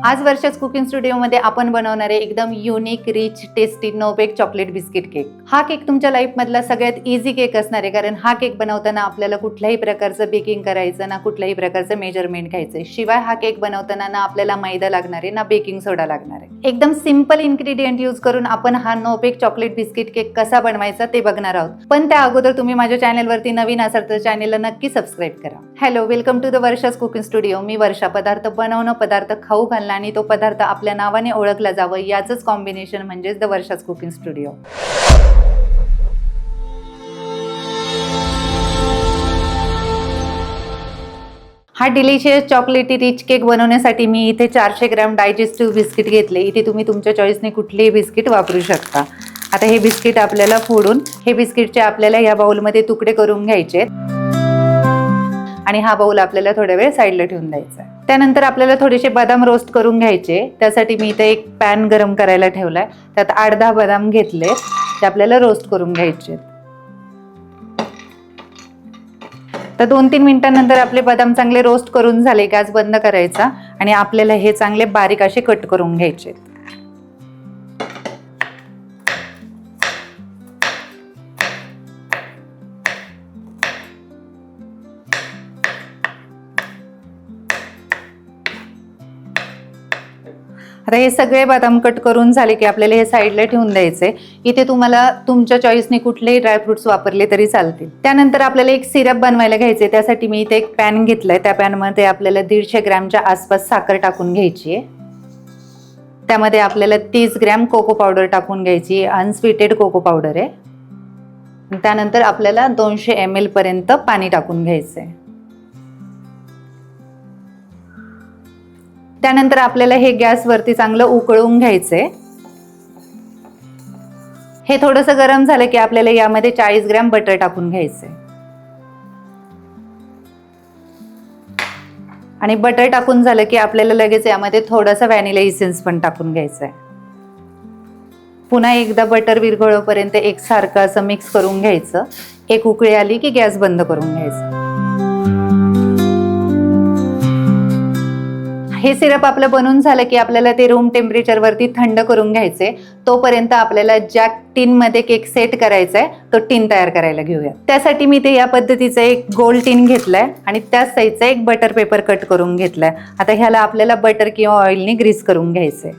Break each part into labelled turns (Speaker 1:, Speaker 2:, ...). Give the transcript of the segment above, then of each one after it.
Speaker 1: आज वर्षाच कुकिंग स्टुडिओमध्ये आपण बनवणार आहे एकदम unique, rich, tasty no bake chocolate biscuit cake. हा केक तुमच्या लाईफमधला सगळ्यात इझी केक असणार आहे, कारण हा केक बनवताना आपल्याला कुठल्याही प्रकारचं बेकिंग करायचं ना, कुठल्याही प्रकारचं मेजरमेंट घ्यायचं. शिवाय हा केक बनवताना ना आपल्याला मैदा लागणार आहे ना बेकिंग सोडा लागणार आहे. एकदम सिंपल इन्ग्रेडियंट यूज करून आपण हा no bake chocolate biscuit cake कसा बनवायचा ते बघणार आहोत. पण त्या अगोदर तुम्ही माझ्या चॅनलवरती नवीन असाल तर चॅनलला नक्की सबस्क्राईब करा. हॅलो, वेलकम टू द वर्षाच कुकिंग स्टुडिओ. मी वर्षा. पदार्थ बनवणं, पदार्थ खाऊ घालणं आणि तो पदार्थ आपल्या नावाने ओळखला जावं याचंच कॉम्बिनेशन म्हणजेच द वर्षाच कुकिंग स्टुडिओ. हा डिलिशियस चॉकलेटी रिच केक बनवण्यासाठी मी इथे 400 ग्रॅम डायजेस्टिव्ह बिस्किट घेतले. इथे तुम्ही तुमच्या चॉईसने कुठलेही बिस्किट वापरू शकता. आता हे बिस्किट आपल्याला फोडून हे बिस्किटचे आपल्याला या बाउलमध्ये तुकडे करून घ्यायचे आणि हा बाउल आपल्याला थोड्या वेळ साईडला ठेवून द्यायचा. त्यानंतर आपल्याला थोडेसे बदाम रोस्ट करून घ्यायचे. त्यासाठी मी इथे एक पॅन गरम करायला ठेवलाय. त्यात 8-10 बदाम घेतले, ते आपल्याला रोस्ट करून घ्यायचे. तर 2-3 मिनिटांनंतर आपले बदाम चांगले रोस्ट करून झाले, गॅस बंद करायचा आणि आपल्याला हे चांगले बारीक असे कट करून घ्यायचे. आता हे सगळे बदाम कट करून झाले की आपल्याला हे साईडला ठेवून द्यायचे. इथे तुम्हाला तुमच्या चॉईसने कुठलेही ड्रायफ्रुट्स वापरले तरी चालतील. त्यानंतर आपल्याला एक सिरप बनवायला घ्यायचे. त्यासाठी मी इथे एक पॅन घेतलाय. त्या पॅनमध्ये आपल्याला 150 ग्रॅमच्या आसपास साखर टाकून घ्यायची आहे. त्यामध्ये आपल्याला 30 ग्रॅम कोको पावडर टाकून घ्यायची. अनस्वीटेड कोको पावडर आहे. त्यानंतर आपल्याला 200 ml पर्यंत पाणी टाकून घ्यायचंय. त्यानंतर आपल्याला हे गॅसवरती चांगलं उकळून घ्यायचंय. हे थोडंसं गरम झालं की आपल्याला यामध्ये 40 ग्रॅम बटर टाकून घ्यायचंय आणि बटर टाकून झालं की आपल्याला लगेच यामध्ये थोडासा व्हॅनिला इसेन्स पण टाकून घ्यायचंय. पुन्हा एकदा बटर विरघळेपर्यंत एकसारखं असं मिक्स करून घ्यायचं. एक उकळी आली की गॅस बंद करून घ्यायचं. हे सिरप आपलं बनवून झालं की आपल्याला ते रूम टेम्परेचरवरती थंड करून घ्यायचे. तोपर्यंत आपल्याला ज्या टिनमध्ये केक सेट करायचा आहे तो टिन तयार करायला घेऊया. त्यासाठी मी ते या पद्धतीचा एक गोल टिन घेतलाय आणि त्याच साईजचा एक बटर पेपर कट करून घेतलाय. आता ह्याला आपल्याला बटर किंवा ऑइलने ग्रीस करून घ्यायचंय.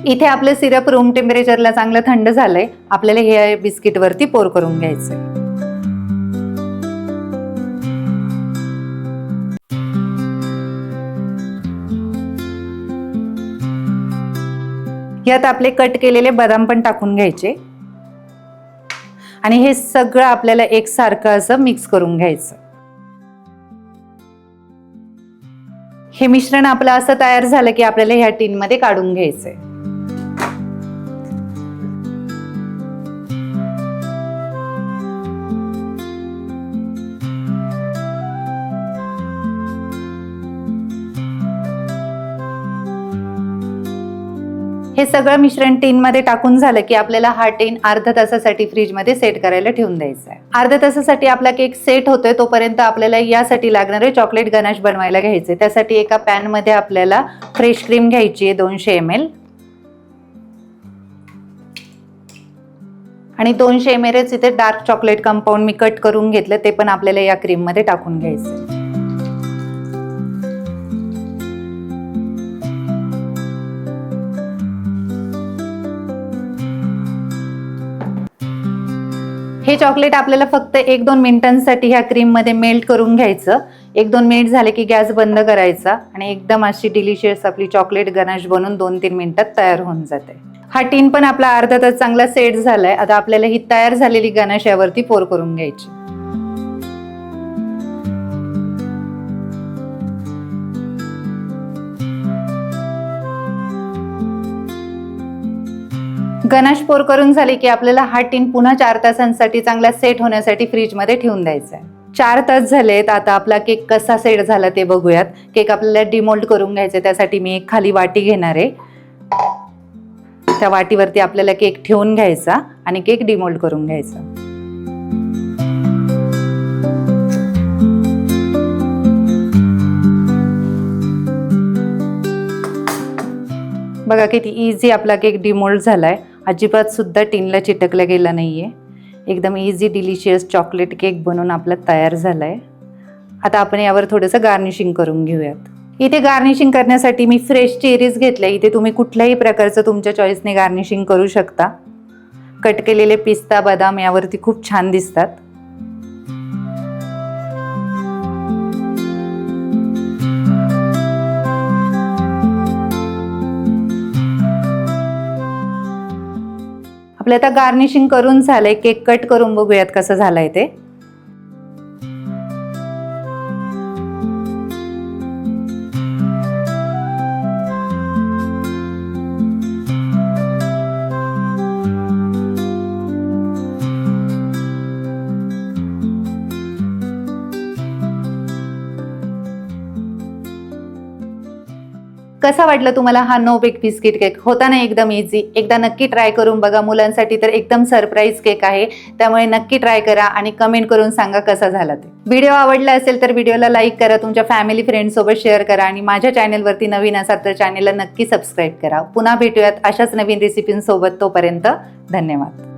Speaker 1: इथे आपलं सिरप रूम टेम्परेचरला चांगलं थंड झालंय. आपल्याला हे बिस्किटवरती पोर करून घ्यायचंय. यात आपले कट केलेले बदाम पण टाकून घ्यायचे आणि हे सगळं आपल्याला एकसारखं असं मिक्स करून घ्यायचं. हे मिश्रण आपलं असं तयार झालं की आपल्याला ह्या टिनमध्ये काढून घ्यायचंय. हे सगळं मिश्रण टिनमध्ये टाकून झालं की आपल्याला हा टिन अर्ध्या तासासाठी फ्रीजमध्ये सेट करायला ठेवून द्यायचा आहे. अर्ध्या तासासाठी आपला केक सेट होतोय तोपर्यंत आपल्याला यासाठी लागणारे चॉकलेट गनाश बनवायला घ्यायचे. त्यासाठी एका पॅनमध्ये आपल्याला फ्रेश क्रीम घ्यायची आहे 200 ml आणि 200 ml इथे डार्क चॉकलेट कंपाऊंड मी कट करून घेतलं, ते पण आपल्याला या क्रीममध्ये टाकून घ्यायचं. हे चॉकलेट आपल्याला फक्त 1-2 मिनिटांसाठी ह्या क्रीममध्ये मेल्ट करून घ्यायचं. 1-2 मिनिट झाले की गॅस बंद करायचा आणि एकदम अशी डिलिशियस आपली चॉकलेट गनाश बनून 2-3 मिनिटात तयार होऊन जाते. हा टीन पण आपला अर्धा तास चांगला सेट झालाय. आता आपल्याला ही तयार झालेली गनाश यावरती पोर करून घ्यायची. गनाश पोर करून झाले की आपल्याला हा टीन पुन्हा 4 तासांसाठी चांगला सेट होण्यासाठी फ्रीजमध्ये ठेवून द्यायचा आहे. 4 तास झालेत. आता आपला केक कसा सेट झाला ते बघूयात. केक आपल्याला डिमोल्ड करून घ्यायचा. त्यासाठी मी एक खाली वाटी घेणार आहे. त्या वाटीवरती आपल्याला केक ठेवून घ्यायचा आणि केक डिमोल्ड करून घ्यायचा. बघा किती इझी आपला केक डिमोल्ड झालाय, अजिबात सुद्धा टिनला चिटकला गेला नाहीये. एकदम इझी डिलिशियस चॉकलेट केक बनून आपला तयार झालाय. आता आपण यावर थोडंसं गार्निशिंग करून घेऊयात. इथे गार्निशिंग करण्यासाठी मी फ्रेश चेरीज घेतले. इथे तुम्ही कुठल्याही प्रकारचं तुमच्या चॉईसने गार्निशिंग करू शकता. कट केलेले पिस्ता बदाम यावरती खूप छान दिसतात. आपलं आता गार्निशिंग करून झालंय. केक कट करून बघूयात कसं झालंय ते. कसा वाटलं तुम्हाला हा नो बेक बिस्किट केक? होता ना एकदम इझी. एकदा नक्की ट्राय करून बघा. मुलांसाठी तर एकदम सरप्राईज केक आहे, त्यामुळे नक्की ट्राय करा आणि कमेंट करून सांगा कसा झाला ते. व्हिडिओ आवडला असेल तर व्हिडिओला लाईक करा, तुमच्या फॅमिली फ्रेंड सोबत शेअर करा आणि माझ्या चॅनेलवरती नवीन असाल तर चॅनेलला नक्की सबस्क्राईब करा. पुन्हा भेटूयात अशाच नवीन रेसिपींसोबत. तोपर्यंत धन्यवाद.